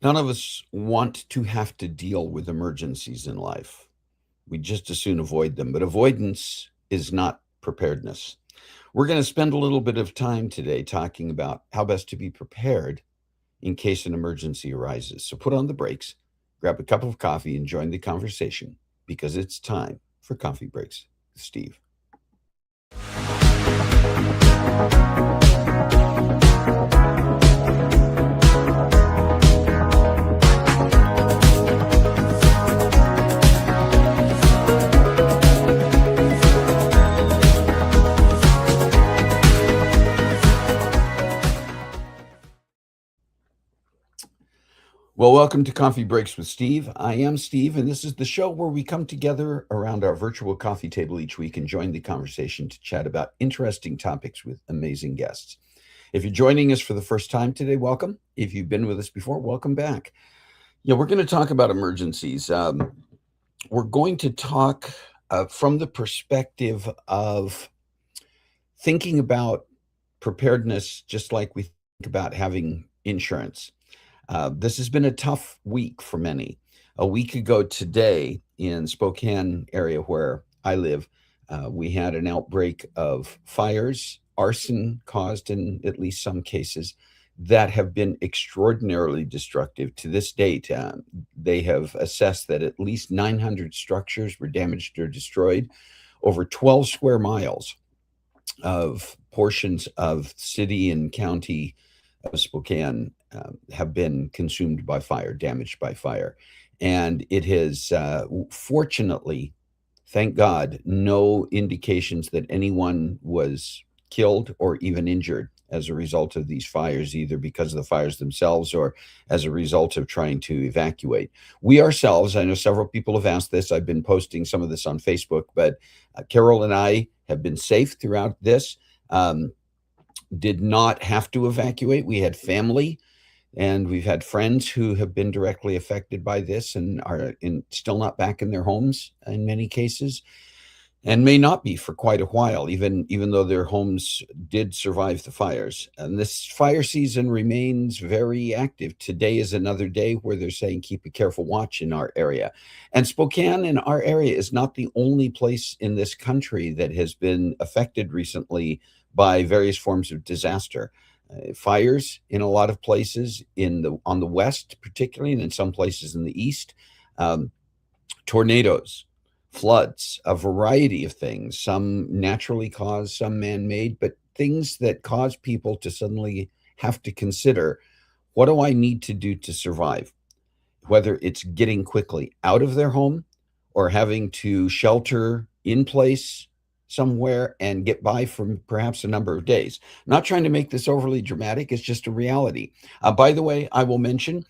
None of us want to have to deal with emergencies in life. We just as soon avoid them, but avoidance is not preparedness. We're going to spend a little bit of time today talking about how best to be prepared in case an emergency arises. So put on the brakes, grab a cup of coffee, and join the conversation because it's time for Coffee Breaks with Steve. Well, welcome to Coffee Breaks with Steve. I am Steve, and this is the show where we come together around our virtual coffee table each week and join the conversation to chat about interesting topics with amazing guests. If you're joining us for the first time today, welcome. If you've been with us before, welcome back. Yeah, we're going to talk about emergencies. We're going to talk from the perspective of thinking about preparedness, just like we think about having insurance. This has been a tough week for many. A week ago today in Spokane area where I live, we had an outbreak of fires, arson caused in at least some cases that have been extraordinarily destructive to this date. They have assessed that at least 900 structures were damaged or destroyed, over 12 square miles of portions of city and county of Spokane have been consumed by fire, damaged by fire. And it has, fortunately, thank God, no indications that anyone was killed or even injured as a result of these fires, either because of the fires themselves or as a result of trying to evacuate. We ourselves, I know several people have asked this, I've been posting some of this on Facebook, but Carol and I have been safe throughout this. Did not have to evacuate. We had family and we've had friends who have been directly affected by this and are still not back in their homes in many cases, and may not be for quite a while, even though their homes did survive the fires. And this fire season remains very active. Today is another day where they're saying keep a careful watch in our area. And Spokane in our area is not the only place in this country that has been affected recently by various forms of disaster. Fires in a lot of places on the west, particularly, and in some places in the east. Um, Tornadoes, floods, a variety of things, some naturally caused, some man made, but things that cause people to suddenly have to consider, what do I need to do to survive? Whether it's getting quickly out of their home or having to shelter in place somewhere and get by for perhaps a number of days. Not trying to make this overly dramatic, it's just a reality. By the way, I will mention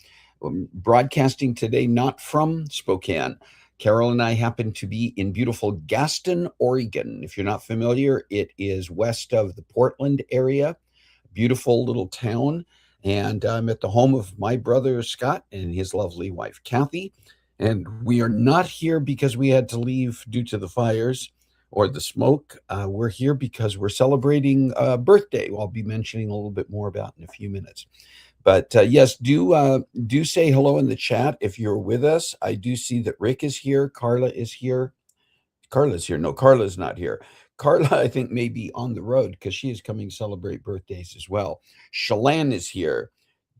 broadcasting today not from Spokane. Carol and I happen to be in beautiful Gaston, Oregon. If you're not familiar, it is west of the Portland area, beautiful little town. And I'm at the home of my brother Scott and his lovely wife Kathy. And we are not here because we had to leave due to the fires or the smoke. We're here because we're celebrating a birthday. I'll be mentioning a little bit more about in a few minutes. But yes, do say hello in the chat if you're with us. I do see that Rick is here. Carla is here. Carla's here. No, Carla's not here. Carla, I think, may be on the road because she is coming to celebrate birthdays as well. Shalan is here.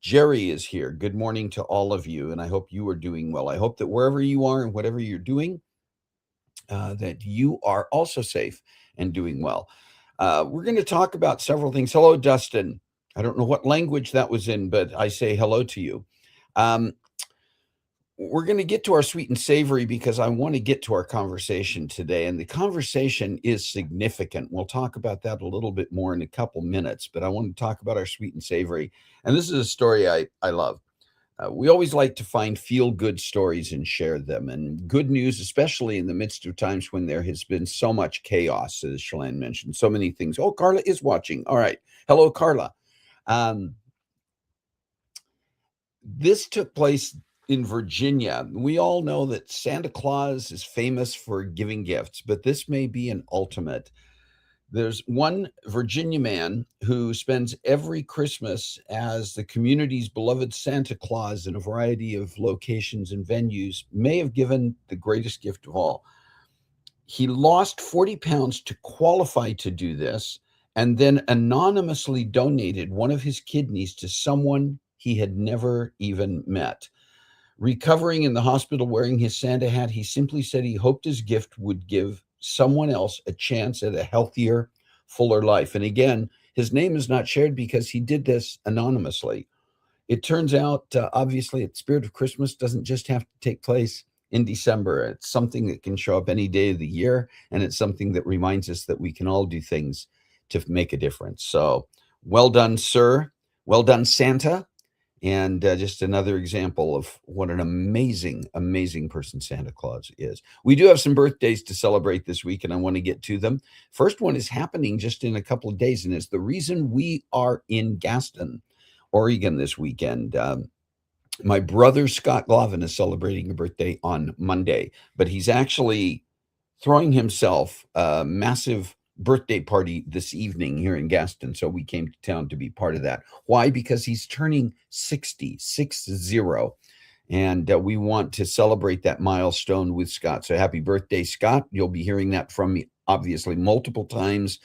Jerry is here. Good morning to all of you, and I hope you are doing well. I hope that wherever you are and whatever you're doing, that you are also safe and doing well. We're going to talk about several things. Hello, Dustin. I don't know what language that was in, but I say hello to you. Um, we're going to get to our sweet and savory because I want to get to our conversation today. And the conversation is significant. We'll talk about that a little bit more in a couple minutes, but I want to talk about our sweet and savory. And this is a story I love. We always like to find feel good stories and share them. And good news, especially in the midst of times when there has been so much chaos, as Shalane mentioned, so many things. Oh, Carla is watching. All right. Hello, Carla. Um, this took place in Virginia. We all know that Santa Claus is famous for giving gifts, but this may be an ultimate. There's one Virginia man who spends every Christmas as the community's beloved Santa Claus in a variety of locations and venues, may have given the greatest gift of all. He lost 40 pounds to qualify to do this, and then anonymously donated one of his kidneys to someone he had never even met. Recovering in the hospital wearing his Santa hat, he simply said he hoped his gift would give someone else a chance at a healthier, fuller life. And again, his name is not shared because he did this anonymously. It turns out, obviously, the spirit of Christmas doesn't just have to take place in December. It's something that can show up any day of the year, and it's something that reminds us that we can all do things to make a difference. So, well done, sir. Well done, Santa. And just another example of what an amazing, amazing person Santa Claus is. We do have some birthdays to celebrate this week, and I want to get to them. First one is happening just in a couple of days, and it's the reason we are in Gaston, Oregon this weekend. My brother, Scott Glavin, is celebrating a birthday on Monday, but he's actually throwing himself a massive birthday party this evening here in Gaston. So we came to town to be part of that. Why? Because he's turning 60. And we want to celebrate that milestone with Scott. So happy birthday, Scott. You'll be hearing that from me, obviously, multiple times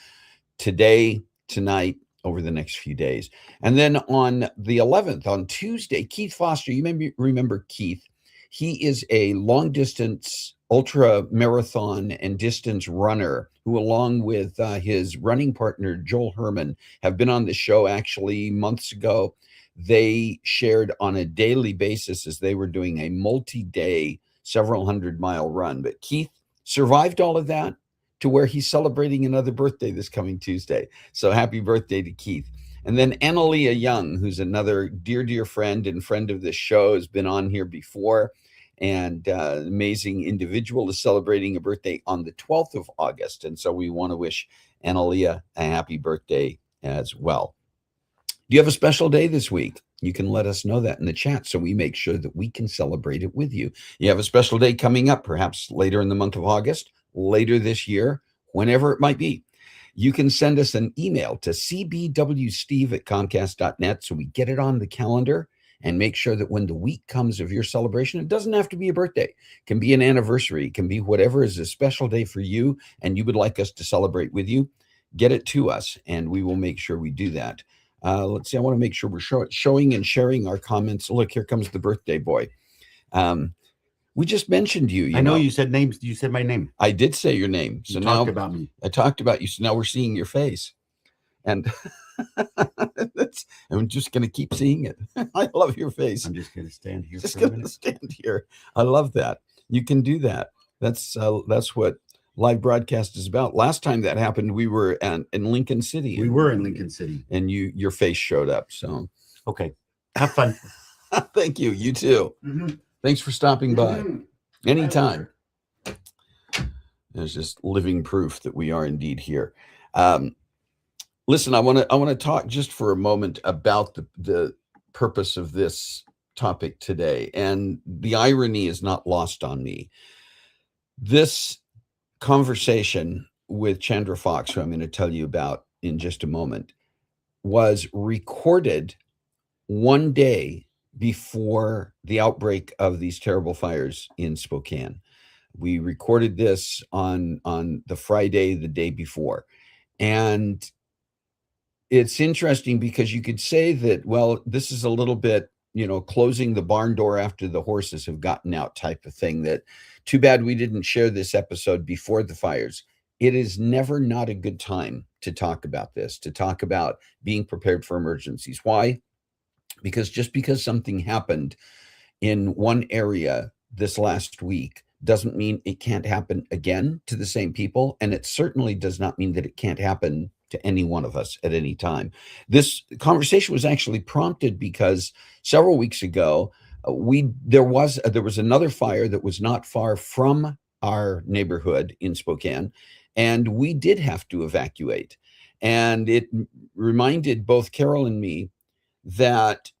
today, tonight, over the next few days. And then on the 11th, on Tuesday, Keith Foster, you may remember Keith. He is a long distance ultra marathon and distance runner who, along with his running partner, Joel Herman, have been on the show actually months ago. They shared on a daily basis as they were doing a multi-day, several 100-mile run. But Keith survived all of that to where he's celebrating another birthday this coming Tuesday. So happy birthday to Keith. And then Analia Young, who's another dear, dear friend and friend of this show, has been on here before, and amazing individual, is celebrating a birthday on the 12th of August. And so we want to wish Analia a happy birthday as well. Do you have a special day this week? You can let us know that in the chat so we make sure that we can celebrate it with you. You have a special day coming up, perhaps later in the month of August, later this year, whenever it might be. You can send us an email to cbwsteve@comcast.net so we get it on the calendar and make sure that when the week comes of your celebration, it doesn't have to be a birthday. It can be an anniversary. It can be whatever is a special day for you and you would like us to celebrate with you. Get it to us and we will make sure we do that. Let's see. I want to make sure we're showing and sharing our comments. Look, here comes the birthday boy. We just mentioned you. I know you said names. You said my name. I did say your name. So you now talked about me. I talked about you. So now we're seeing your face, and I'm just going to keep seeing it. I love your face. I'm just going to stand here. Just going to stand here. I love that. You can do that. That's what live broadcast is about. Last time that happened, we were in Lincoln City. We were in Lincoln City, and your face showed up. So okay, have fun. Thank you. You too. Mm-hmm. Thanks for stopping by. Anytime. There's just living proof that we are indeed here. Listen, I want to talk just for a moment about the purpose of this topic today, and the irony is not lost on me. This conversation with Chandra Fox, who I'm going to tell you about in just a moment, was recorded one day before the outbreak of these terrible fires in Spokane. We recorded this on the Friday, the day before. And it's interesting because you could say that, well, this is a little bit, closing the barn door after the horses have gotten out type of thing. That too bad we didn't share this episode before the fires. It is never not a good time to talk about this, to talk about being prepared for emergencies. Why? Because just because something happened in one area this last week doesn't mean it can't happen again to the same people. And it certainly does not mean that it can't happen to any one of us at any time. This conversation was actually prompted because several weeks ago, there was another fire that was not far from our neighborhood in Spokane, and we did have to evacuate. And it reminded both Carol and me that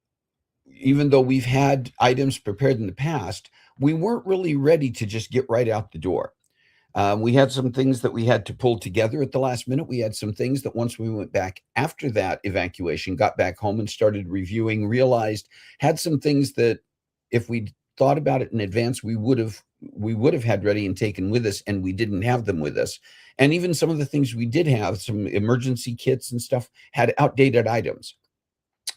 even though we've had items prepared in the past, we weren't really ready to just get right out the door. We had some things that we had to pull together at the last minute. We had some things that once we went back after that evacuation, got back home and started reviewing, realized had some things that if we thought about it in advance, we would have had ready and taken with us, and we didn't have them with us. And even some of the things we did have, some emergency kits and stuff, had outdated items.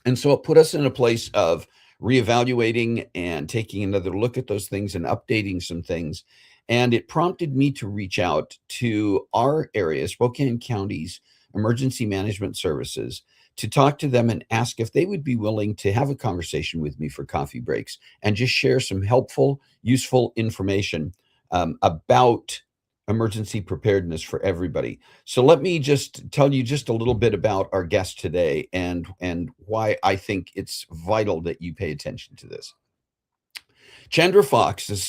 And so it put us in a place of reevaluating and taking another look at those things and updating some things. And it prompted me to reach out to our area, Spokane County's emergency management services, to talk to them and ask if they would be willing to have a conversation with me for coffee breaks and just share some helpful, useful information about emergency preparedness for everybody. So let me just tell you just a little bit about our guest today and why I think it's vital that you pay attention to this. Chandra Fox is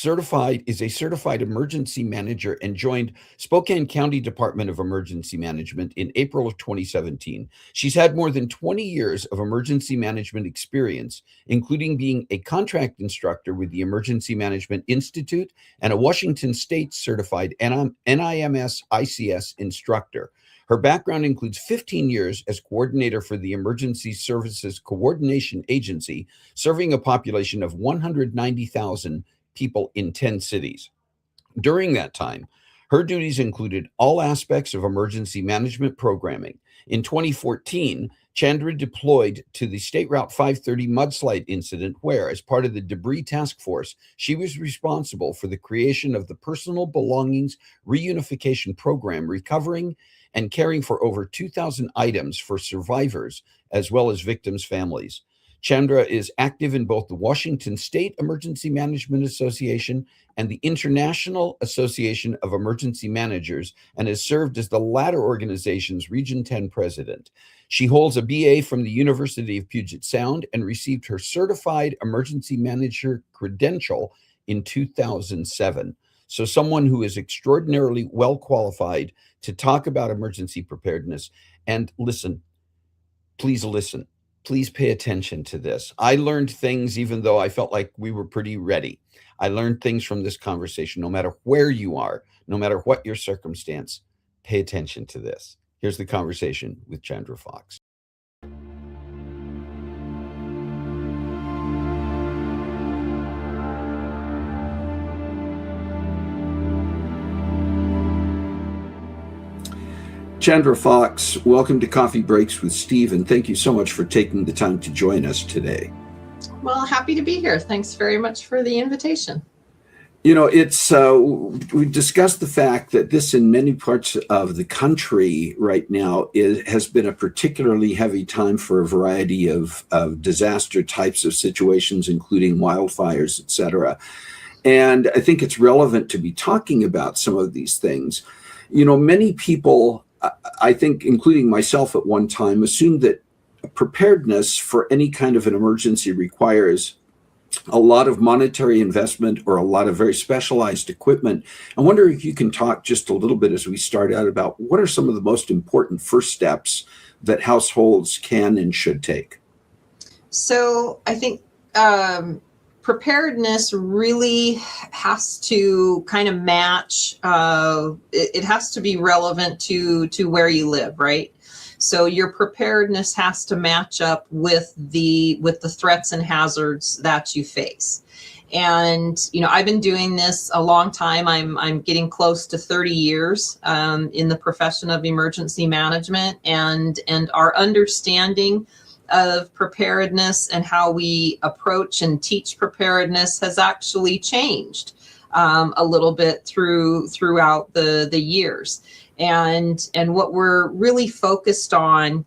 a certified emergency manager and joined Spokane County Department of Emergency Management in April of 2017. She's had more than 20 years of emergency management experience, including being a contract instructor with the Emergency Management Institute and a Washington State certified NIMS ICS instructor. Her background includes 15 years as coordinator for the Emergency Services Coordination Agency, serving a population of 190,000 people in 10 cities. During that time, her duties included all aspects of emergency management programming. In 2014, Chandra deployed to the State Route 530 mudslide incident where, as part of the debris task force, she was responsible for the creation of the Personal Belongings Reunification Program, recovering and caring for over 2,000 items for survivors as well as victims' families. Chandra is active in both the Washington State Emergency Management Association and the International Association of Emergency Managers, and has served as the latter organization's Region 10 president. She holds a BA from the University of Puget Sound and received her Certified Emergency Manager credential in 2007. So someone who is extraordinarily well qualified to talk about emergency preparedness. And listen, please listen. Please pay attention to this. I learned things even though I felt like we were pretty ready. I learned things from this conversation. No matter where you are, no matter what your circumstance, pay attention to this. Here's the conversation with Chandra Fox. Chandra Fox, welcome to Coffee Breaks with Steve, and thank you so much for taking the time to join us today. Well, happy to be here. Thanks very much for the invitation. You know, we discussed the fact that this in many parts of the country right now has been a particularly heavy time for a variety of disaster types of situations, including wildfires, et cetera. And I think it's relevant to be talking about some of these things. You know, many people, I think, including myself at one time, assumed that preparedness for any kind of an emergency requires a lot of monetary investment or a lot of very specialized equipment. I wonder if you can talk just a little bit as we start out about what are some of the most important first steps that households can and should take. So I think preparedness really has to kind of match, it has to be relevant to where you live, right? So your preparedness has to match up with the threats and hazards that you face. And, you know, I've been doing this a long time. I'm getting close to 30 years in the profession of emergency management, and our understanding of preparedness and how we approach and teach preparedness has actually changed a little bit throughout the years. And what we're really focused on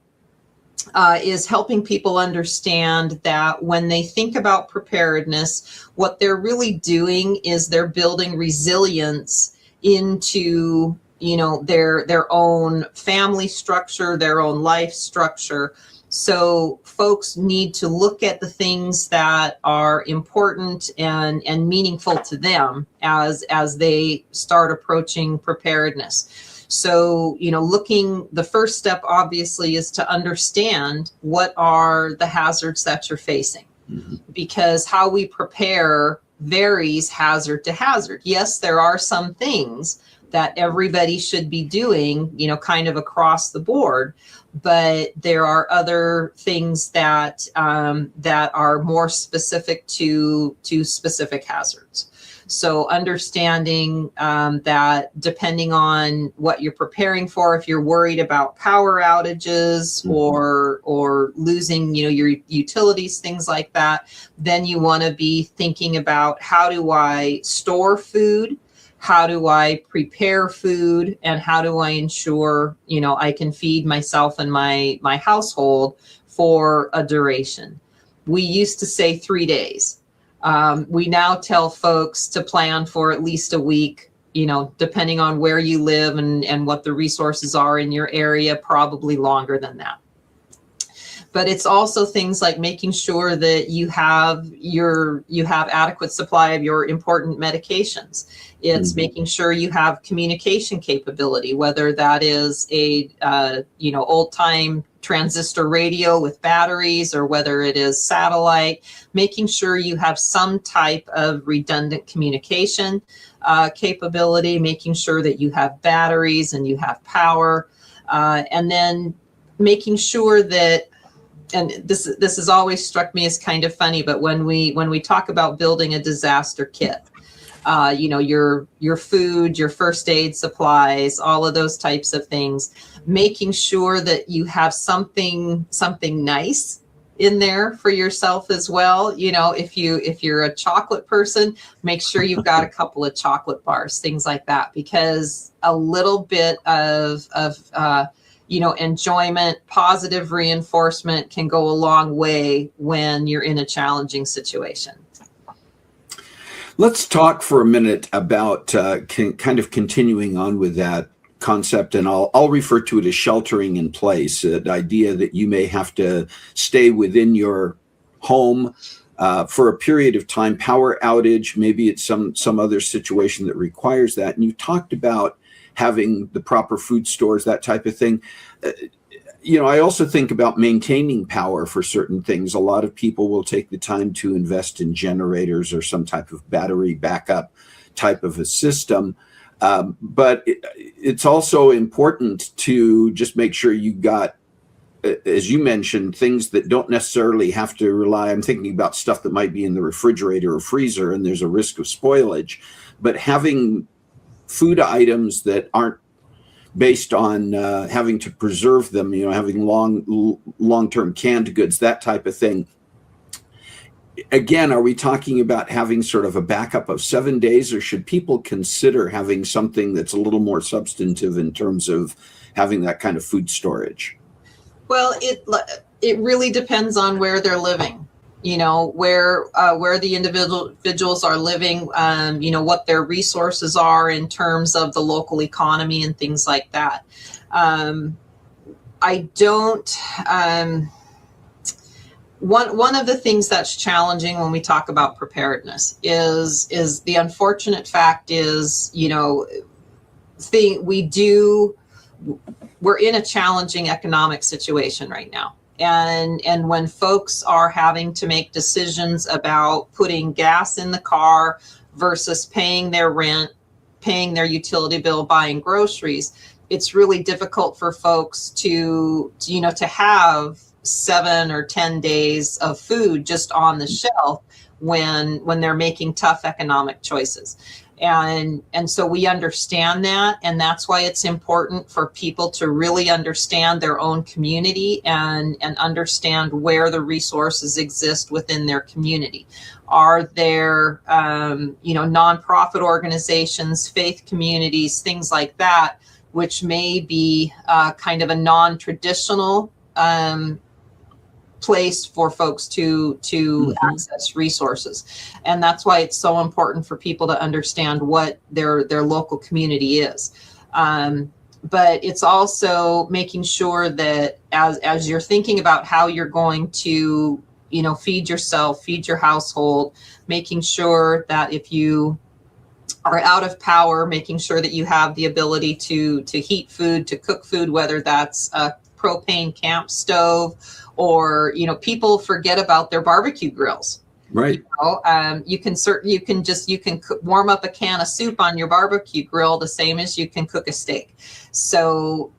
is helping people understand that when they think about preparedness, what they're really doing is they're building resilience into, you know, their own family structure, their own life structure. So folks need to look at the things that are important and meaningful to them as they start approaching preparedness. So, you know, the first step obviously is to understand what are the hazards that you're facing, because how we prepare varies hazard to hazard. Yes, there are some things that everybody should be doing, kind of across the board. But there are other things that that are more specific to specific hazards. So understanding that depending on what you're preparing for, if you're worried about power outages or losing, your utilities, things like that, then you want to be thinking about, how do I store food? How do I prepare food? And how do I ensure, I can feed myself and my household for a duration? We used to say 3 days. We now tell folks to plan for at least a week, depending on where you live and what the resources are in your area, probably longer than that. But it's also things like making sure that you have adequate supply of your important medications. It's making sure you have communication capability, whether that is a old time transistor radio with batteries, or whether it is satellite. Making sure you have some type of redundant communication capability, making sure that you have batteries and you have power, and then making sure that, and this has always struck me as kind of funny, but when we talk about building a disaster kit, your food, your first aid supplies, all of those types of things, making sure that you have something nice in there for yourself as well. If you're a chocolate person, make sure you've got a couple of chocolate bars, things like that, because a little bit of enjoyment, positive reinforcement can go a long way when you're in a challenging situation. Let's talk for a minute about kind of continuing on with that concept, and I'll refer to it as sheltering in place, the idea that you may have to stay within your home for a period of time, power outage, maybe it's some other situation that requires that. And you talked about having the proper food stores, that type of thing. I also think about maintaining power for certain things. A lot of people will take the time to invest in generators or some type of battery backup type of a system. But it's also important to just make sure you got, as you mentioned, things that don't necessarily have to rely. I'm thinking about stuff that might be in the refrigerator or freezer, and there's a risk of spoilage. But having food items that aren't based on having to preserve them, having long-term canned goods, that type of thing. Again, are we talking about having sort of a backup of 7 days, or should people consider having something that's a little more substantive in terms of having that kind of food storage? Well, it really depends on where they're living. Where the individuals are living, what their resources are in terms of the local economy and things like that. One of the things that's challenging when we talk about preparedness is the unfortunate fact is, we're in a challenging economic situation right now. And when folks are having to make decisions about putting gas in the car versus paying their rent, paying their utility bill, buying groceries, it's really difficult for folks to have 7 or 10 days of food just on the shelf when they're making tough economic choices. And so we understand that, and that's why it's important for people to really understand their own community and understand where the resources exist within their community. Are there, nonprofit organizations, faith communities, things like that, which may be kind of a non-traditional place for folks to access resources. And that's why it's so important for people to understand what their local community is. But it's also making sure that as you're thinking about how you're going to, feed yourself, feed your household, making sure that if you are out of power, making sure that you have the ability to heat food, to cook food, whether that's a propane camp stove, or people forget about their barbecue grills. Right. You can warm up a can of soup on your barbecue grill the same as you can cook a steak. So,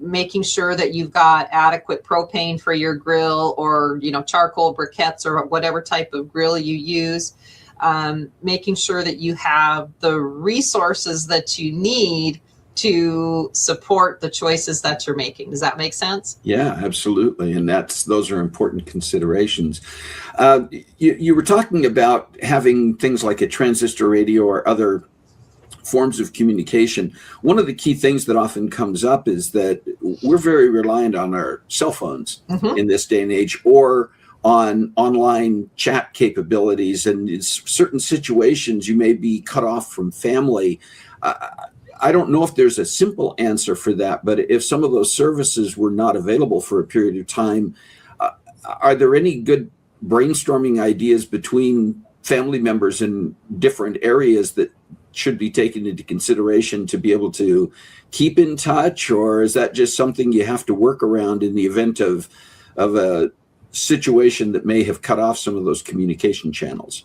making sure that you've got adequate propane for your grill, or, charcoal briquettes, or whatever type of grill you use. Making sure that you have the resources that you need to support the choices that you're making. Does that make sense? Yeah, absolutely. And those are important considerations. You were talking about having things like a transistor radio or other forms of communication. One of the key things that often comes up is that we're very reliant on our cell phones in this day and age, or on online chat capabilities. And in certain situations, you may be cut off from family. I don't know if there's a simple answer for that, but if some of those services were not available for a period of time, are there any good brainstorming ideas between family members in different areas that should be taken into consideration to be able to keep in touch? Or is that just something you have to work around in the event of a situation that may have cut off some of those communication channels?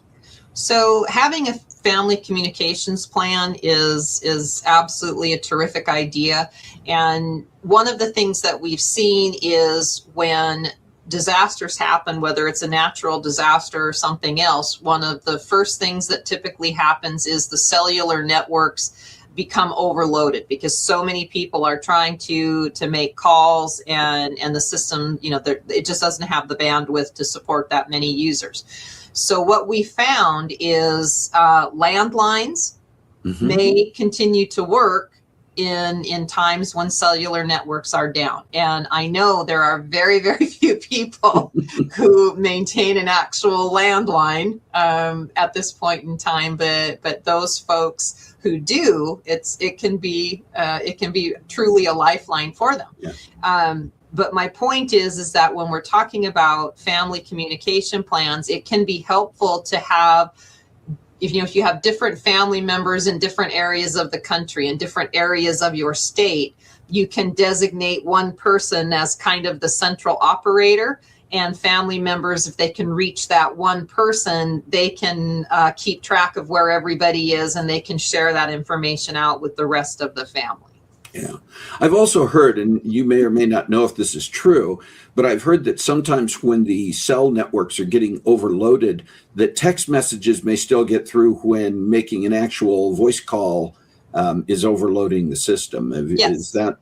So having a family communications plan is absolutely a terrific idea. And one of the things that we've seen is when disasters happen, whether it's a natural disaster or something else, one of the first things that typically happens is the cellular networks become overloaded, because so many people are trying to make calls, and the system, it just doesn't have the bandwidth to support that many users. So what we found is landlines may continue to work in times when cellular networks are down. And I know there are very, very few people who maintain an actual landline at this point in time, but those folks who do, it can be truly a lifeline for them. Yeah. But my point is that when we're talking about family communication plans, it can be helpful to have, if you have different family members in different areas of the country and different areas of your state, you can designate one person as kind of the central operator, and family members, if they can reach that one person, they can keep track of where everybody is, and they can share that information out with the rest of the family. Yeah. I've also heard, and you may or may not know if this is true, but I've heard that sometimes when the cell networks are getting overloaded, that text messages may still get through when making an actual voice call is overloading the system. Yes. Is that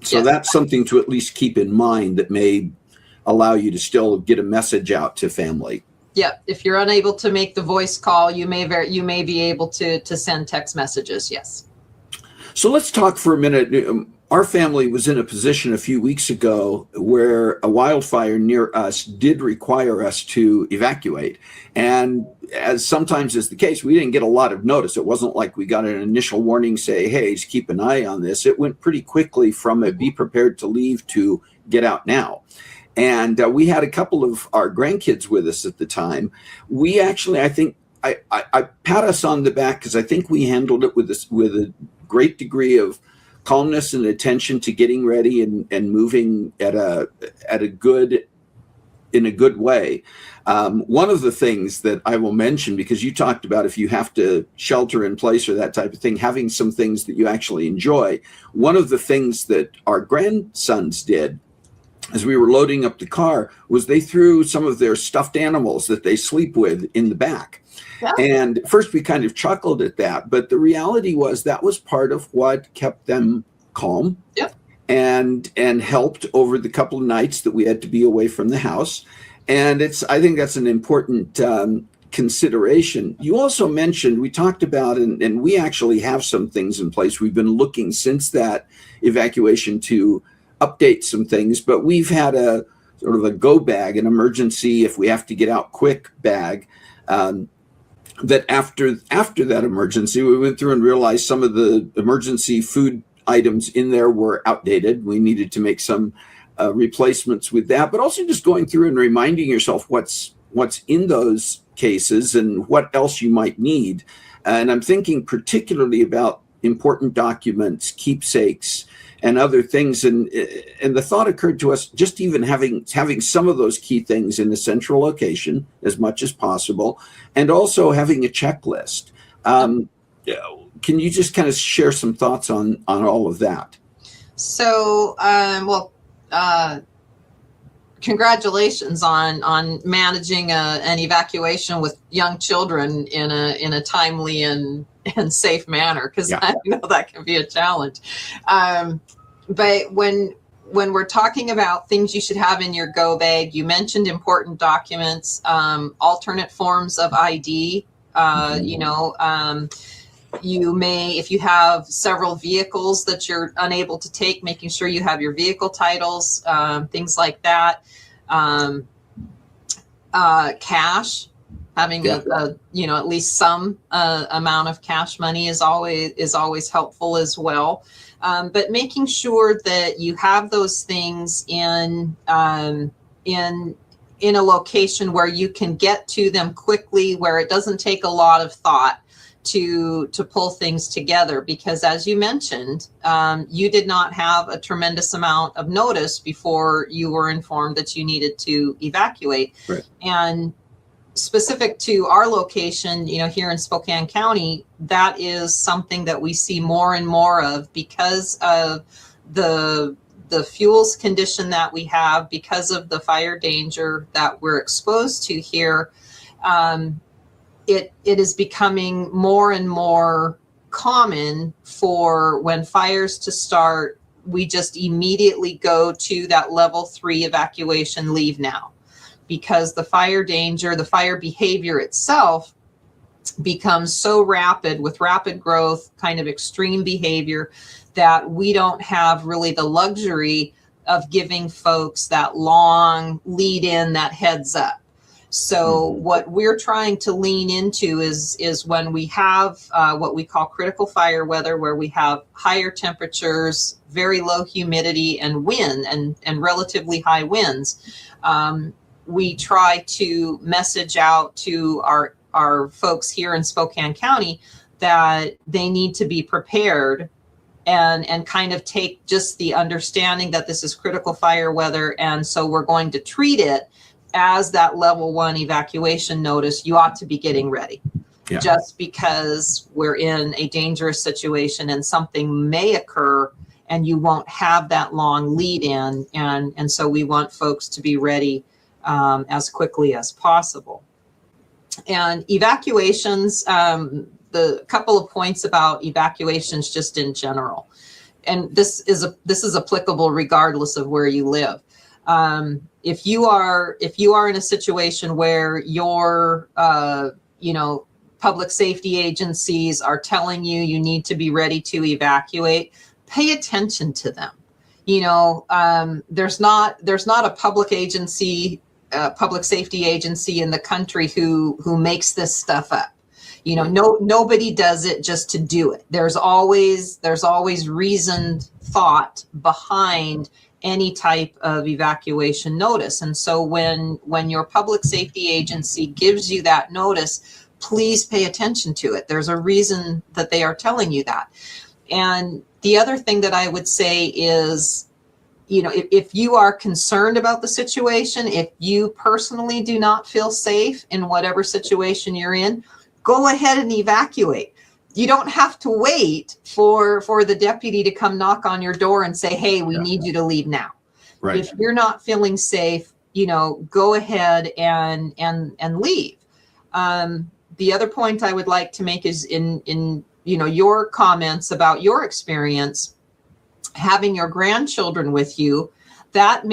so? Yes. That's something to at least keep in mind that may allow you to still get a message out to family. Yeah. If you're unable to make the voice call, you may be able to send text messages. Yes. So let's talk for a minute. Our family was in a position a few weeks ago where a wildfire near us did require us to evacuate. And as sometimes is the case, we didn't get a lot of notice. It wasn't like we got an initial warning, say, hey, just keep an eye on this. It went pretty quickly from a be prepared to leave to get out now. And we had a couple of our grandkids with us at the time. We actually, I think, I pat us on the back because I think we handled it with a great degree of calmness and attention to getting ready and moving in a good way. One of the things that I will mention, because you talked about if you have to shelter in place or that type of thing, having some things that you actually enjoy. One of the things that our grandsons did as we were loading up the car was they threw some of their stuffed animals that they sleep with in the back. Yeah. And at first we kind of chuckled at that, but the reality was that was part of what kept them calm. Yep. and helped over the couple of nights that we had to be away from the house. And I think that's an important consideration. You also mentioned, we talked about, and we actually have some things in place. We've been looking since that evacuation to update some things, but we've had a sort of a go bag, an emergency, if we have to get out quick bag. That after that emergency, we went through and realized some of the emergency food items in there were outdated. We needed to make some replacements with that, but also just going through and reminding yourself what's in those cases and what else you might need. And I'm thinking particularly about important documents, keepsakes, and other things. And the thought occurred to us, just even having some of those key things in a central location as much as possible, and also having a checklist. Can you just kind of share some thoughts on all of that? So, congratulations on managing an evacuation with young children in a timely and safe manner, because I know that can be a challenge. But when we're talking about things you should have in your go bag, you mentioned important documents, alternate forms of ID. You may, if you have several vehicles that you're unable to take, making sure you have your vehicle titles, things like that. Cash, having at least some amount of cash money is always helpful as well. But making sure that you have those things in a location where you can get to them quickly, where it doesn't take a lot of thought to pull things together, because as you mentioned, you did not have a tremendous amount of notice before you were informed that you needed to evacuate. Right. And specific to our location, here in Spokane County, that is something that we see more and more of because of the fuels condition that we have, because of the fire danger that we're exposed to here. It is becoming more and more common for when fires to start, we just immediately go to that level 3 evacuation, leave now, because the fire danger, the fire behavior itself becomes so rapid, with rapid growth, kind of extreme behavior, that we don't have really the luxury of giving folks that long lead in, that heads up. So what we're trying to lean into is when we have what we call critical fire weather, where we have higher temperatures, very low humidity, and wind, and relatively high winds. We try to message out to our folks here in Spokane County that they need to be prepared, and kind of take just the understanding that this is critical fire weather, and so we're going to treat it as that level 1 evacuation notice. You ought to be getting ready. Yeah. Just because we're in a dangerous situation and something may occur, and you won't have that long lead in, and so we want folks to be ready as quickly as possible. And evacuations, the couple of points about evacuations just in general, and this is applicable regardless of where you live. If you are in a situation where your public safety agencies are telling you need to be ready to evacuate, pay attention to them. There's not a public safety agency in the country who makes this stuff up. Nobody does it just to do it. There's always reasoned thought behind any type of evacuation notice. And so when your public safety agency gives you that notice, please pay attention to it. There's a reason that they are telling you that. And the other thing that I would say is, if you are concerned about the situation, if you personally do not feel safe in whatever situation you're in, go ahead and evacuate. You don't have to wait for the deputy to come knock on your door and say, hey, we need you to leave now. Right. If you're not feeling safe, go ahead and leave. The other point I would like to make is in your comments about your experience having your grandchildren with you, that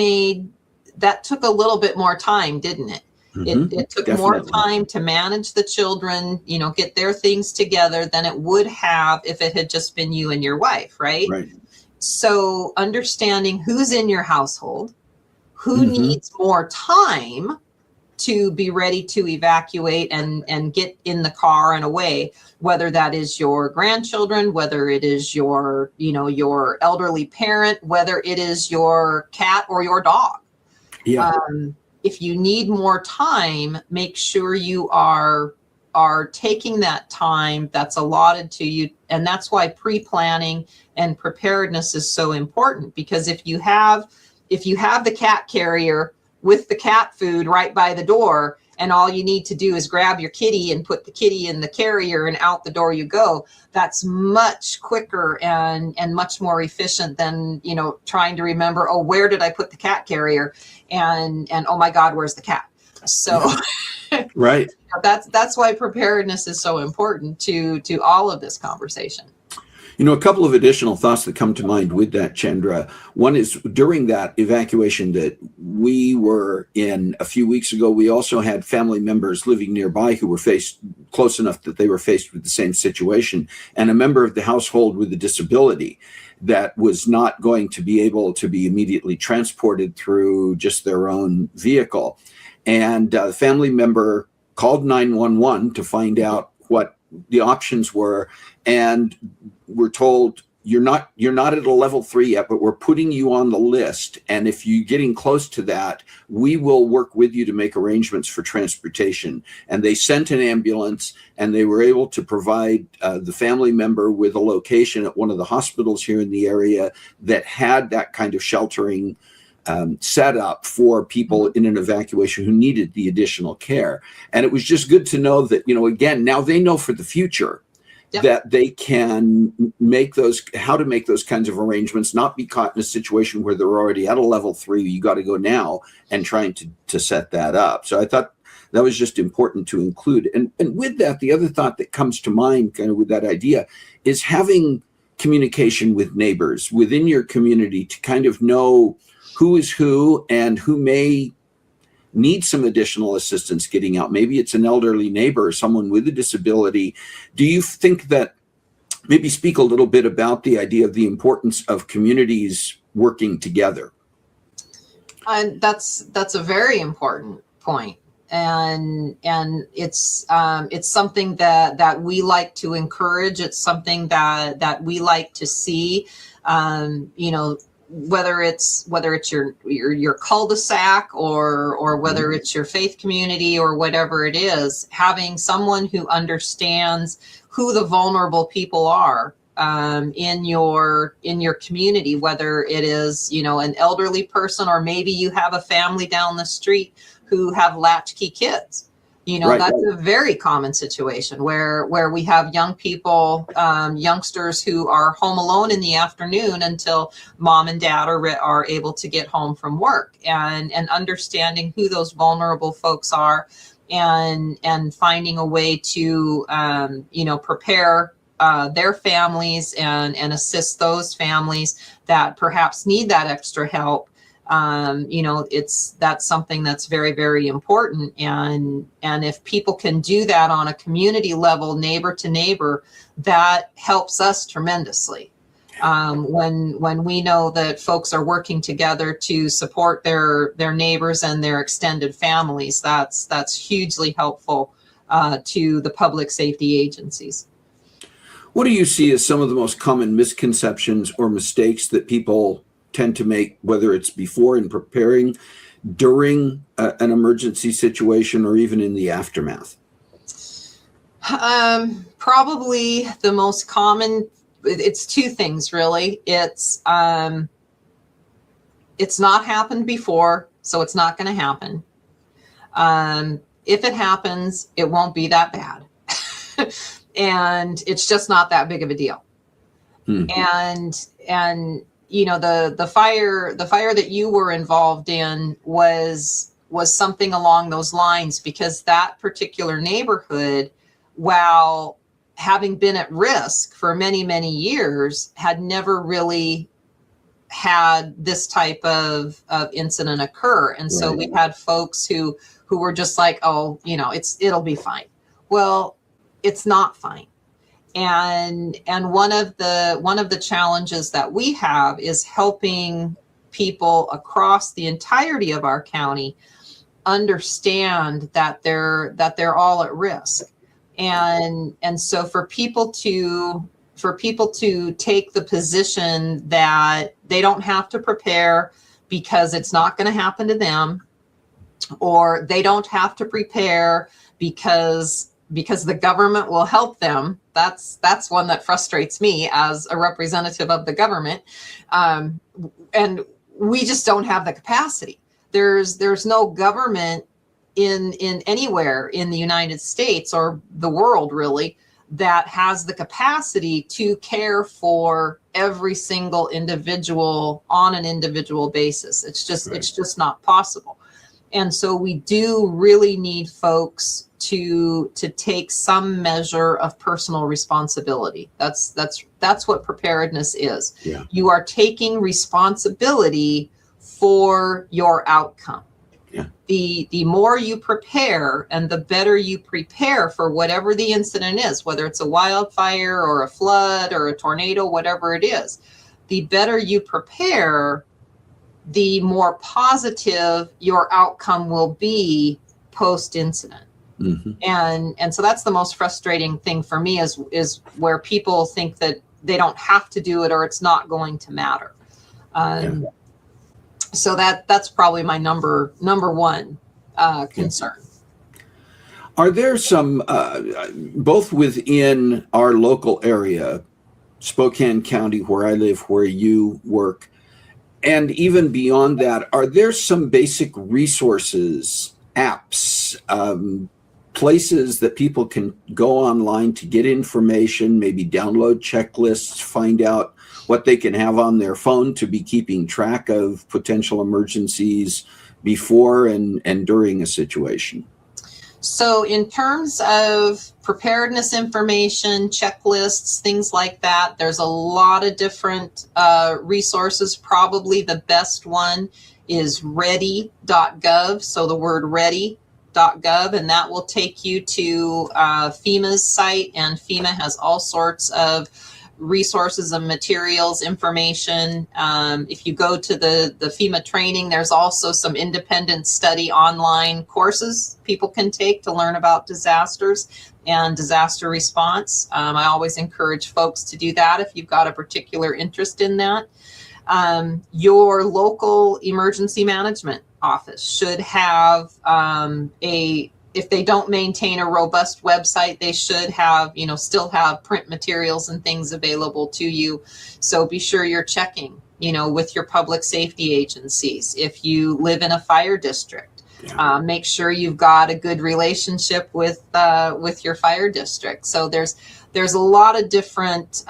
took a little bit more time, didn't it? It took Definitely. More time to manage the children, get their things together than it would have if it had just been you and your wife, right? Right. So understanding who's in your household, who needs more time to be ready to evacuate and get in the car and away, whether that is your grandchildren, whether it is your elderly parent, whether it is your cat or your dog. Yeah. If you need more time, make sure you are are taking that time that's allotted to you. And that's why pre-planning and preparedness is so important, because if you have the cat carrier with the cat food right by the door, and all you need to do is grab your kitty and put the kitty in the carrier and out the door you go, that's much quicker and much more efficient than, trying to remember, oh, where did I put the cat carrier? And oh my God, where's the cat? So right. That's why preparedness is so important to all of this conversation. A couple of additional thoughts that come to mind with that, Chandra. One is during that evacuation that we were in a few weeks ago, we also had family members living nearby who were faced close enough that they were faced with the same situation, and a member of the household with a disability that was not going to be able to be immediately transported through just their own vehicle. And the family member called 911 to find out what the options were, and we're told you're not at a level 3 yet, but we're putting you on the list, and if you're getting close to that, we will work with you to make arrangements for transportation. And they sent an ambulance, and they were able to provide the family member with a location at one of the hospitals here in the area that had that kind of sheltering set up for people in an evacuation who needed the additional care. And it was just good to know that, again, now they know for the future that they can how to make those kinds of arrangements, not be caught in a situation where they're already at a level 3, you got to go now, and trying to set that up. So I thought that was just important to include. And with that, the other thought that comes to mind kind of with that idea is having communication with neighbors within your community to kind of know who is who and who may need some additional assistance getting out. Maybe it's an elderly neighbor or someone with a disability. Do you think that, maybe speak a little bit about the idea of the importance of communities working together? That's a very important point. And it's something that we like to encourage. It's something that we like to see, whether it's your cul-de-sac or whether it's your faith community or whatever it is, having someone who understands who the vulnerable people are in your community, whether it is, an elderly person, or maybe you have a family down the street who have latchkey kids. That's a very common situation where we have young people, youngsters who are home alone in the afternoon until mom and dad are able to get home from work, and understanding who those vulnerable folks are, and finding a way to, prepare their families and assist those families that perhaps need that extra help. That's something that's very, very important. And if people can do that on a community level, neighbor to neighbor, that helps us tremendously. When we know that folks are working together to support their neighbors and their extended families, that's hugely helpful to the public safety agencies. What do you see as some of the most common misconceptions or mistakes that people tend to make, whether it's before in preparing, during an emergency situation, or even in the aftermath? Probably the most common, it's two things really. It's not happened before, so it's not going to happen. If it happens, it won't be that bad. And it's just not that big of a deal. Mm-hmm. And the fire that you were involved in was something along those lines, because that particular neighborhood, while having been at risk for many, many years, had never really had this type of incident occur. And so we had folks who were just like, oh, it'll be fine. Well, it's not fine. And one of the challenges that we have is helping people across the entirety of our county understand that they're all at risk. And so for people to take the position that they don't have to prepare because it's not going to happen to them, or they don't have to prepare because because the government will help them. That's one that frustrates me as a representative of the government. And we just don't have the capacity. There's no government in anywhere in the United States or the world really that has the capacity to care for every single individual on an individual basis. It's just not possible. And so we do really need folks to take some measure of personal responsibility. That's what preparedness is. Yeah. You are taking responsibility for your outcome. Yeah. The more you prepare and the better you prepare for whatever the incident is, whether it's a wildfire or a flood or a tornado, whatever it is, the better you prepare, the more positive your outcome will be post-incident. Mm-hmm. And so that's the most frustrating thing for me is where people think that they don't have to do it or it's not going to matter. So that's probably my number one concern. Are there some, both within our local area, Spokane County, where I live, where you work, and even beyond that, are there some basic resources, apps, places that people can go online to get information, maybe download checklists, find out what they can have on their phone to be keeping track of potential emergencies before and during a situation? So in terms of preparedness information, checklists, things like that, there's a lot of different resources. Probably the best one is ready.gov. So the word ready.gov, and that will take you to FEMA's site, and FEMA has all sorts of resources and materials, information. If you go to the FEMA training, there's also some independent study online courses people can take to learn about disasters and disaster response. I always encourage folks to do that if you've got a particular interest in that. Your local emergency management office should have if they don't maintain a robust website, they should have, still have print materials and things available to you. So be sure you're checking, with your public safety agencies. If you live in a fire district, make sure you've got a good relationship with your fire district. So there's a lot of different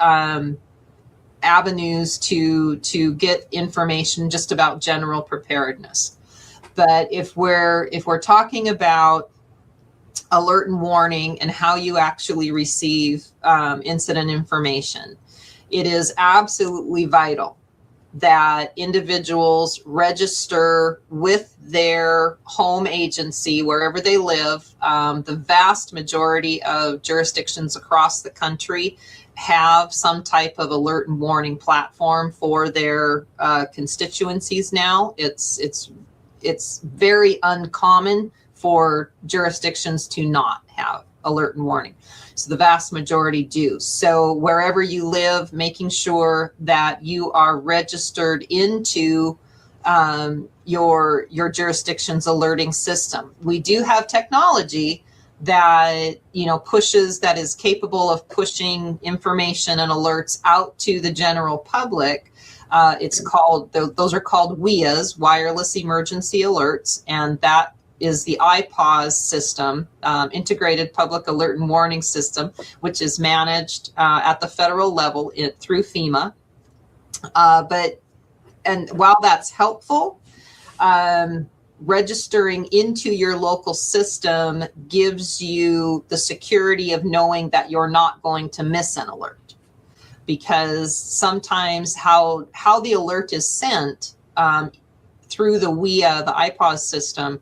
avenues to get information just about general preparedness. But if we're talking about alert and warning and how you actually receive incident information, it is absolutely vital that individuals register with their home agency wherever they live. The vast majority of jurisdictions across the country have some type of alert and warning platform for their constituencies now. It's very uncommon for jurisdictions to not have alert and warning. So the vast majority do. So wherever you live, making sure that you are registered into your jurisdiction's alerting system. We do have technology that that is capable of pushing information and alerts out to the general public. Those are called WEAs, wireless emergency alerts, and that is the IPAWS system, Integrated Public Alert and Warning System, which is managed at the federal level through FEMA. And while that's helpful, registering into your local system gives you the security of knowing that you're not going to miss an alert. Because sometimes how the alert is sent through the WEA, the IPAWS system,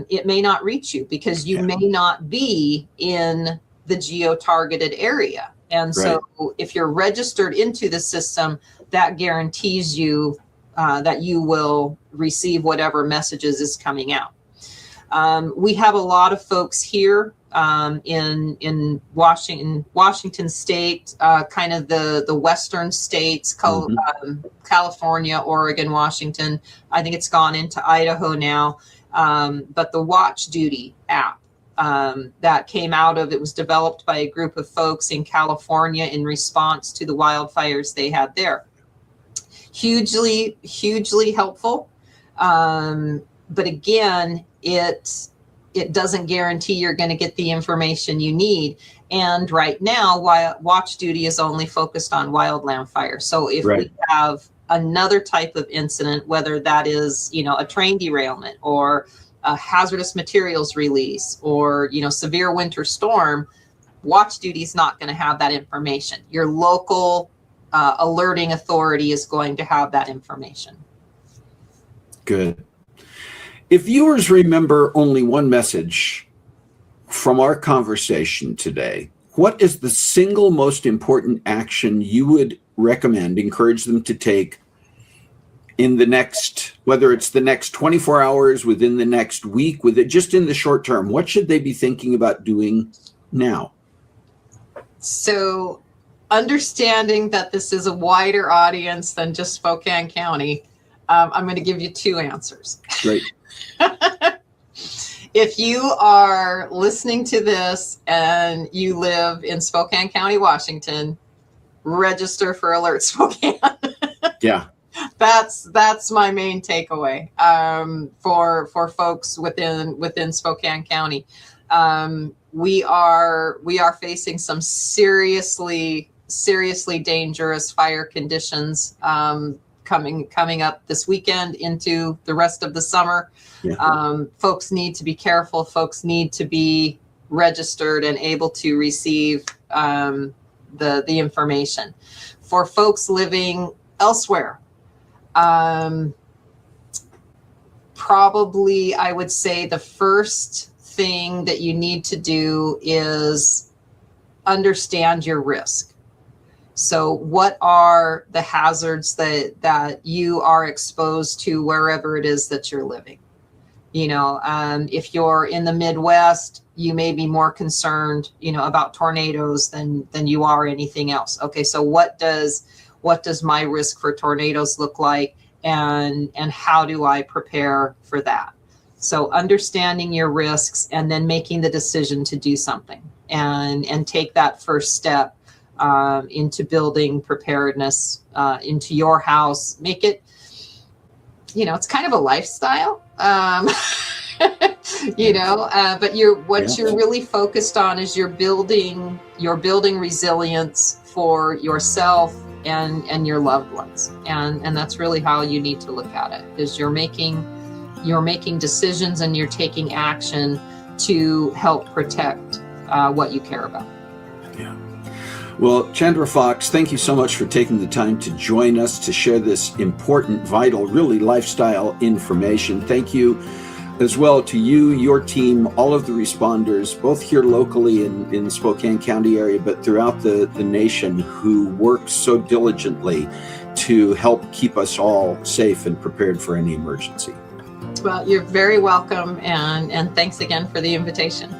it may not reach you because you may not be in the geo-targeted area. And so if you're registered into the system, that guarantees you that you will receive whatever messages is coming out. We have a lot of folks here in Washington State, kind of the western states, California, Oregon, Washington. I think it's gone into Idaho now. But the Watch Duty app that came out of, it was developed by a group of folks in California in response to the wildfires they had there. Hugely, hugely helpful. But again, it doesn't guarantee you're going to get the information you need. And right now, watch duty is only focused on wildland fire. So if we have another type of incident, whether that is, a train derailment or a hazardous materials release or, severe winter storm, watch duty is not going to have that information. Your local alerting authority is going to have that information. Good. If viewers remember only one message from our conversation today, what is the single most important action you would recommend, encourage them to take in the next, whether it's the next 24 hours, within the next week, just in the short term? What should they be thinking about doing now? So, understanding that this is a wider audience than just Spokane County, I'm going to give you two answers. Great. If you are listening to this and you live in Spokane County, Washington, register for Alert Spokane. Yeah. That's my main takeaway for folks within Spokane County. We are facing some seriously dangerous fire conditions coming up this weekend into the rest of the summer. Yeah. Folks need to be careful. Folks need to be registered and able to receive the information. For folks living elsewhere, probably I would say the first thing that you need to do is understand your risk. So what are the hazards that you are exposed to wherever it is that you're living? If you're in the Midwest, you may be more concerned, about tornadoes than you are anything else. Okay, so what does my risk for tornadoes look like, and how do I prepare for that? So understanding your risks and then making the decision to do something and take that first step into building preparedness into your house. Make it, it's kind of a lifestyle, but you're really focused on is you're building resilience for yourself and your loved ones. And that's really how you need to look at it, is you're making decisions and you're taking action to help protect what you care about. Yeah. Well, Chandra Fox, thank you so much for taking the time to join us to share this important, vital, really lifestyle information. Thank you as well to you, your team, all of the responders, both here locally in the Spokane County area, but throughout the nation, who work so diligently to help keep us all safe and prepared for any emergency. Well, you're very welcome, and thanks again for the invitation.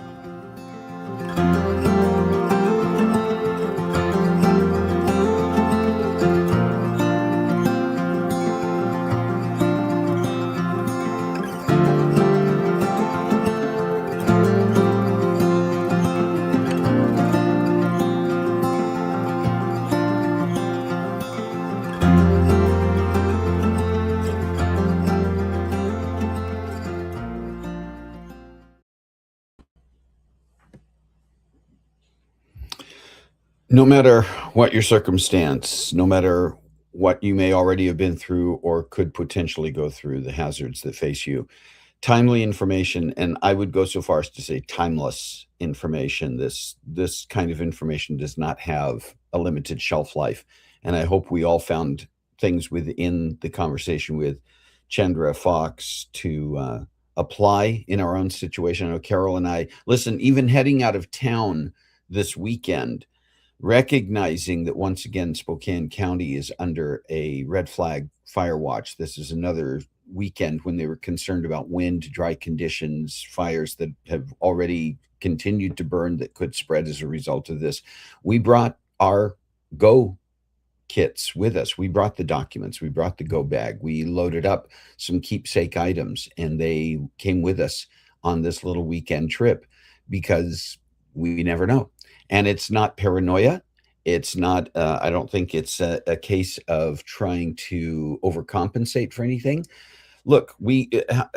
No matter what your circumstance, no matter what you may already have been through or could potentially go through, the hazards that face you, timely information, and I would go so far as to say timeless information. This kind of information does not have a limited shelf life. And I hope we all found things within the conversation with Chandra Fox to apply in our own situation. I know Carol and I, listen, even heading out of town this weekend, recognizing that once again, Spokane County is under a red flag fire watch. This is another weekend when they were concerned about wind, dry conditions, fires that have already continued to burn that could spread as a result of this. We brought our go kits with us. We brought the documents. We brought the go bag. We loaded up some keepsake items, and they came with us on this little weekend trip because we never know. And it's not paranoia. It's not, I don't think it's a case of trying to overcompensate for anything. Look,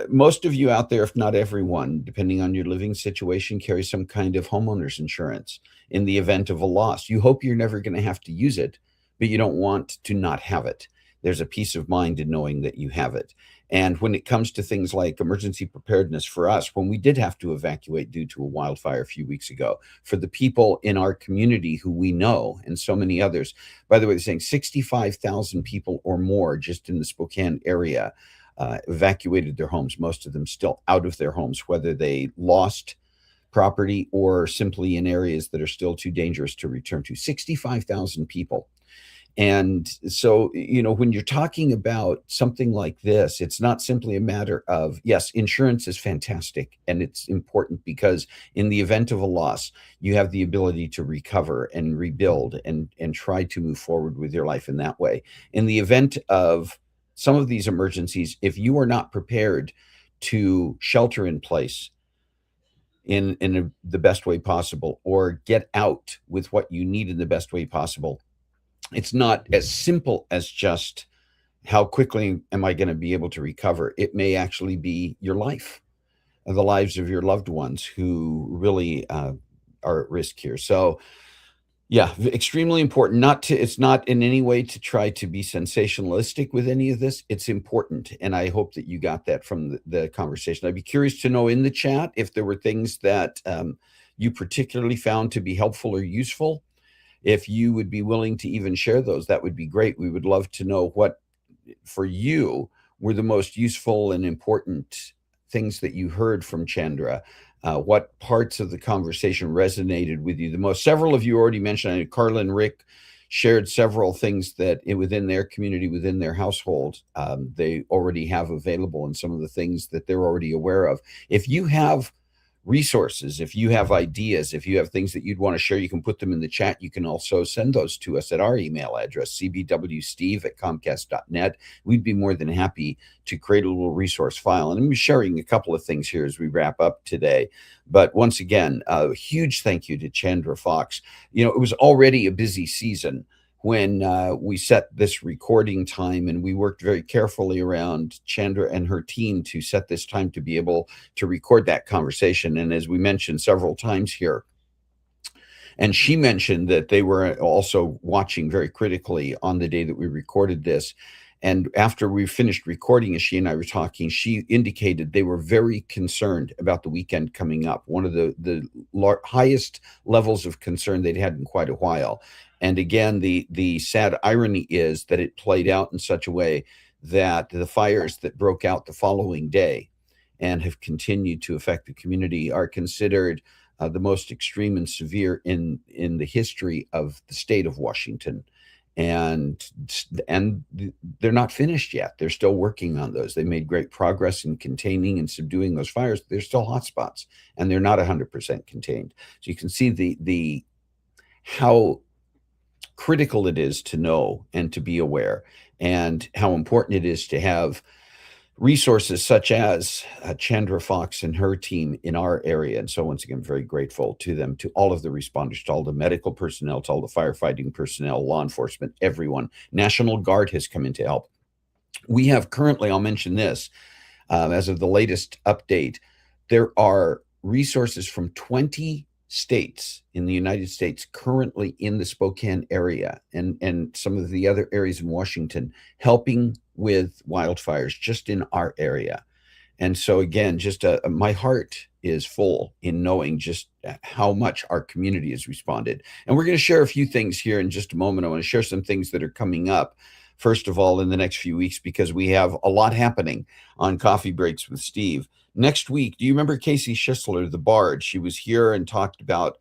most of you out there, if not everyone, depending on your living situation, carry some kind of homeowner's insurance in the event of a loss. You hope you're never going to have to use it, but you don't want to not have it. There's a peace of mind in knowing that you have it. And when it comes to things like emergency preparedness for us, when we did have to evacuate due to a wildfire a few weeks ago, for the people in our community who we know and so many others, by the way, they're saying 65,000 people or more just in the Spokane area evacuated their homes, most of them still out of their homes, whether they lost property or simply in areas that are still too dangerous to return to. 65,000 people. And so, when you're talking about something like this, it's not simply a matter of, yes, insurance is fantastic and it's important because in the event of a loss, you have the ability to recover and rebuild and try to move forward with your life in that way. In the event of some of these emergencies, if you are not prepared to shelter in place in the best way possible or get out with what you need in the best way possible, it's not as simple as just how quickly am I going to be able to recover. It may actually be your life, the lives of your loved ones who really are at risk here. So yeah, extremely important. It's not in any way to try to be sensationalistic with any of this. It's important. And I hope that you got that from the conversation. I'd be curious to know in the chat if there were things that you particularly found to be helpful or useful. If you would be willing to even share those, that would be great. We would love to know what, for you, were the most useful and important things that you heard from Chandra. What parts of the conversation resonated with you the most? Several of you already mentioned, I know Carla and Rick shared several things that within their community, within their household, they already have available and some of the things that they're already aware of. If you have resources, if you have ideas, if you have things that you'd want to share, you can put them in the chat. You can also send those to us at our email address, cbwsteve@comcast.net. We'd be more than happy to create a little resource file. And I'm sharing a couple of things here as we wrap up today. But once again, a huge thank you to Chandra Fox. It was already a busy season when we set this recording time, and we worked very carefully around Chandra and her team to set this time to be able to record that conversation. And as we mentioned several times here, and she mentioned that they were also watching very critically on the day that we recorded this. And after we finished recording, as she and I were talking, she indicated they were very concerned about the weekend coming up, one of the highest levels of concern they'd had in quite a while. And again, the sad irony is that it played out in such a way that the fires that broke out the following day and have continued to affect the community are considered the most extreme and severe in the history of the state of Washington. And they're not finished yet. They're still working on those. They made great progress in containing and subduing those fires. They're still hotspots, and they're not 100% contained. So you can see the how critical it is to know and to be aware, and how important it is to have resources such as Chandra Fox and her team in our area. And so once again, very grateful to them, to all of the responders, to all the medical personnel, to all the firefighting personnel, law enforcement, everyone. National Guard has come in to help. We have currently, I'll mention this, as of the latest update, there are resources from 20 states in the United States currently in the Spokane area and some of the other areas in Washington helping with wildfires just in our area. And so again, just my heart is full in knowing just how much our community has responded. And we're going to share a few things here in just a moment. I want to share some things that are coming up, first of all, in the next few weeks, because we have a lot happening on Coffee Breaks with Steve. Next week, do you remember Casey Schisler, the Bard? She was here and talked about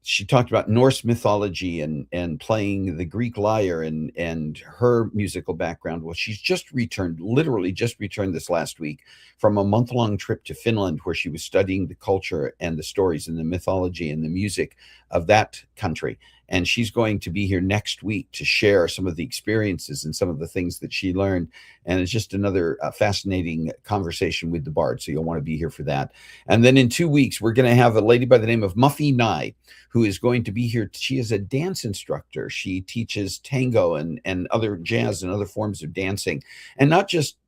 she talked about Norse mythology and playing the Greek lyre and her musical background. Well, she's just returned, literally just returned this last week from a month-long trip to Finland, where she was studying the culture and the stories and the mythology and the music of that country. And she's going to be here next week to share some of the experiences and some of the things that she learned. And it's just another fascinating conversation with the Bard. So you'll want to be here for that. And then in 2 weeks, we're going to have a lady by the name of Muffy Nye, who is going to be here. She is a dance instructor. She teaches tango and other jazz and other forms of dancing. And not just,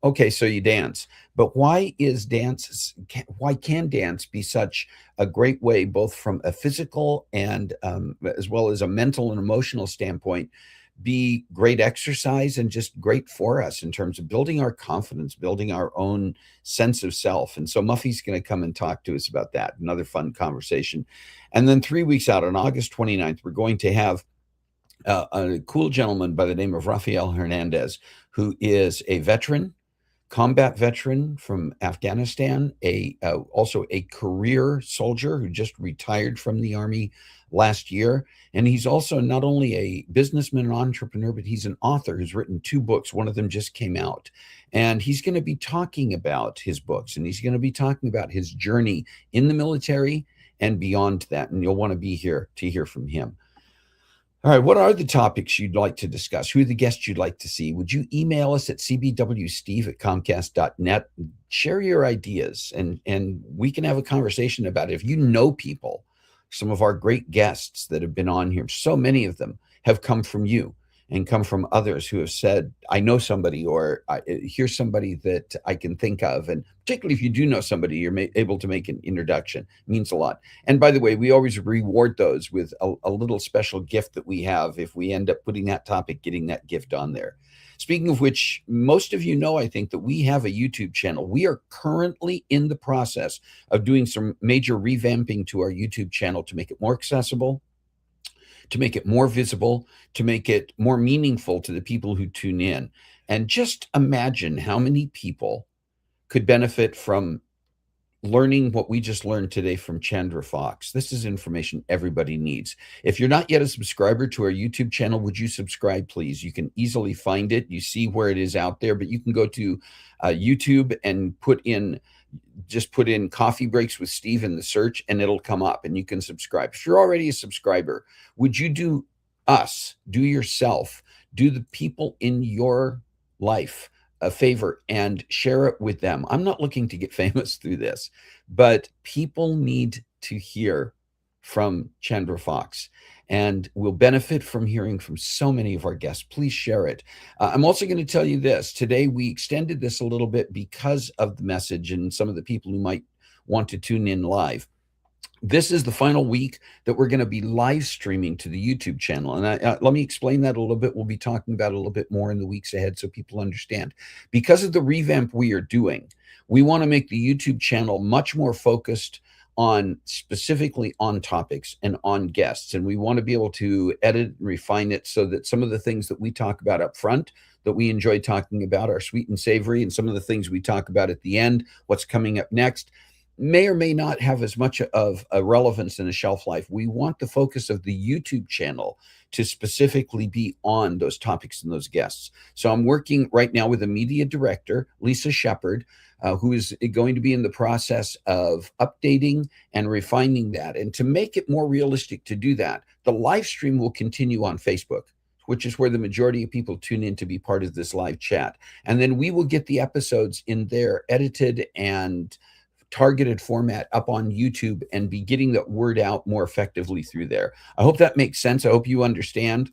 okay, so you dance, but why can dance be such a great way, both from a physical and as well as a mental and emotional standpoint, be great exercise and just great for us in terms of building our confidence, building our own sense of self. And so Muffy's going to come and talk to us about that. Another fun conversation. And then 3 weeks out on August 29th, we're going to have a cool gentleman by the name of Rafael Hernandez, who is a veteran, combat veteran from Afghanistan, also a career soldier who just retired from the Army last year. And he's also not only a businessman and entrepreneur, but he's an author who's written 2 books. One of them just came out. And he's going to be talking about his books, and he's going to be talking about his journey in the military and beyond that. And you'll want to be here to hear from him. All right, what are the topics you'd like to discuss? Who are the guests you'd like to see? Would you email us at cbwsteve@comcast.net? Share your ideas, and we can have a conversation about it. If you know people, some of our great guests that have been on here, so many of them have come from you and come from others who have said, I know somebody, or here's somebody that I can think of. And particularly if you do know somebody, you're able to make an introduction. It means a lot. And by the way, we always reward those with a little special gift that we have if we end up putting that topic, getting that gift on there. Speaking of which, most of you know, I think, that we have a YouTube channel. We are currently in the process of doing some major revamping to our YouTube channel to make it more accessible, to make it more visible, to make it more meaningful to the people who tune in. And just imagine how many people could benefit from learning what we just learned today from Chandra Fox. This is information everybody needs. If you're not yet a subscriber to our YouTube channel, would you subscribe, please? You can easily find it. You see where it is out there, but you can go to YouTube and just put in Coffee Breaks with Steve in the search, and it'll come up and you can subscribe. If you're already a subscriber, would you do yourself, do the people in your life a favor and share it with them? I'm not looking to get famous through this, but people need to hear from Chandra Fox, and we'll benefit from hearing from so many of our guests. Please share it. I'm also going to tell you this. Today, we extended this a little bit because of the message and some of the people who might want to tune in live. This is the final week that we're going to be live streaming to the YouTube channel. And let me explain that a little bit. We'll be talking about it a little bit more in the weeks ahead so people understand. Because of the revamp we are doing, we want to make the YouTube channel much more focused on specifically on topics and on guests. And we want to be able to edit and refine it so that some of the things that we talk about up front that we enjoy talking about are sweet and savory, and some of the things we talk about at the end, what's coming up next, may or may not have as much of a relevance and a shelf life. We want the focus of the YouTube channel to specifically be on those topics and those guests. So I'm working right now with a media director, Lisa Shepard, who is going to be in the process of updating and refining that. And to make it more realistic to do that, the live stream will continue on Facebook, which is where the majority of people tune in to be part of this live chat. And then we will get the episodes in their edited and targeted format up on YouTube and be getting that word out more effectively through there. I hope that makes sense. I hope you understand.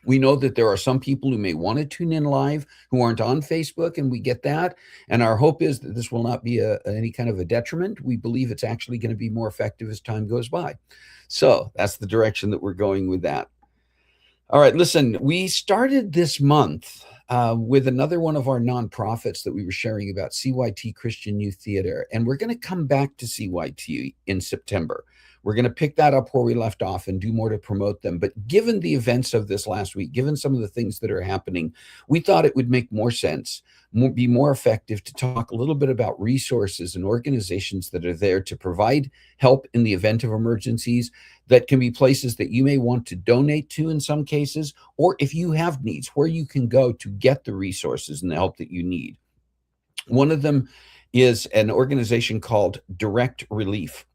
We know that there are some people who may want to tune in live who aren't on Facebook, and we get that. And our hope is that this will not be any kind of a detriment. We believe it's actually going to be more effective as time goes by. So that's the direction that we're going with that. All right, listen, we started this month with another one of our nonprofits that we were sharing about, CYT Christian Youth Theater. And we're going to come back to CYT in September. We're going to pick that up where we left off and do more to promote them. But given the events of this last week, given some of the things that are happening, we thought it would make more sense, be more effective to talk a little bit about resources and organizations that are there to provide help in the event of emergencies. That can be places that you may want to donate to in some cases, or if you have needs, where you can go to get the resources and the help that you need. One of them is an organization called Direct Relief.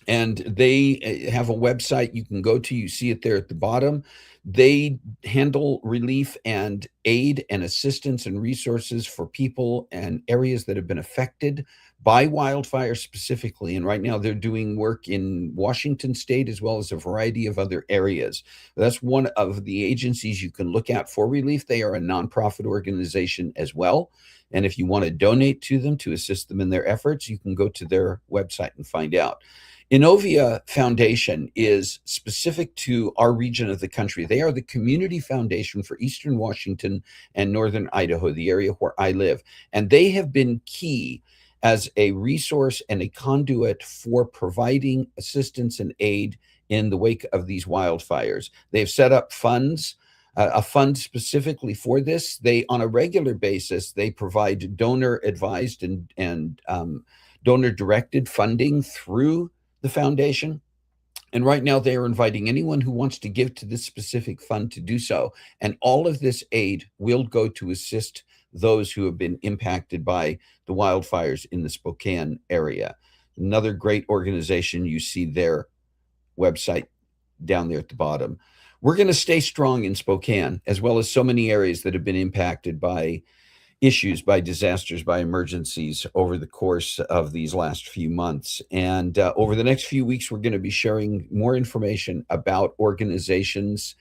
And they have a website you can go to. You see it there at the bottom. They handle relief and aid and assistance and resources for people and areas that have been affected by wildfire specifically. And right now they're doing work in Washington State as well as a variety of other areas. That's one of the agencies you can look at for relief. They are a nonprofit organization as well. And if you want to donate to them to assist them in their efforts, you can go to their website and find out. Innovia Foundation is specific to our region of the country. They are the community foundation for Eastern Washington and Northern Idaho, the area where I live. And they have been key as a resource and a conduit for providing assistance and aid in the wake of these wildfires. They've set up funds, a fund specifically for this. They, on a regular basis, they provide donor advised and donor directed funding through the foundation. And right now they are inviting anyone who wants to give to this specific fund to do so. And all of this aid will go to assist those who have been impacted by the wildfires in the Spokane area. Another great organization. You see their website down there at the bottom. We're going to stay strong in Spokane, as well as so many areas that have been impacted by issues, by disasters, by emergencies over the course of these last few months. And over the next few weeks, we're going to be sharing more information about organizations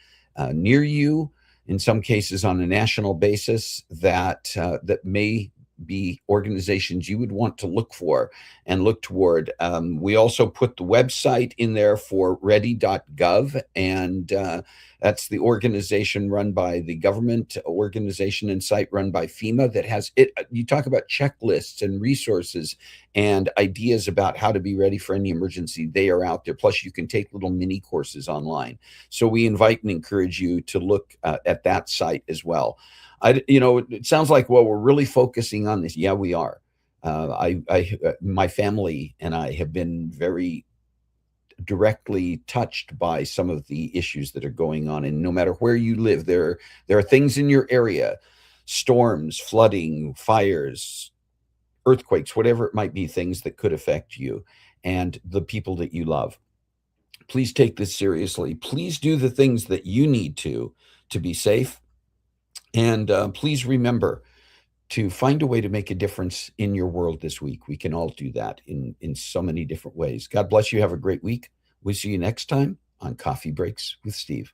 near you, in some cases on a national basis, that may be organizations you would want to look for and look toward. We also put the website in there for ready.gov, and that's the organization run by the government organization and site run by FEMA that has it. You talk about checklists and resources and ideas about how to be ready for any emergency. They are out there. Plus, you can take little mini courses online. So we invite and encourage you to look at that site as well. It sounds like, well, we're really focusing on this. Yeah, we are. My family and I have been very directly touched by some of the issues that are going on. And no matter where you live, there are things in your area, storms, flooding, fires, earthquakes, whatever it might be, things that could affect you and the people that you love. Please take this seriously. Please do the things that you need to be safe. And please remember to find a way to make a difference in your world this week. We can all do that in so many different ways. God bless you. Have a great week. We'll see you next time on Coffee Breaks with Steve.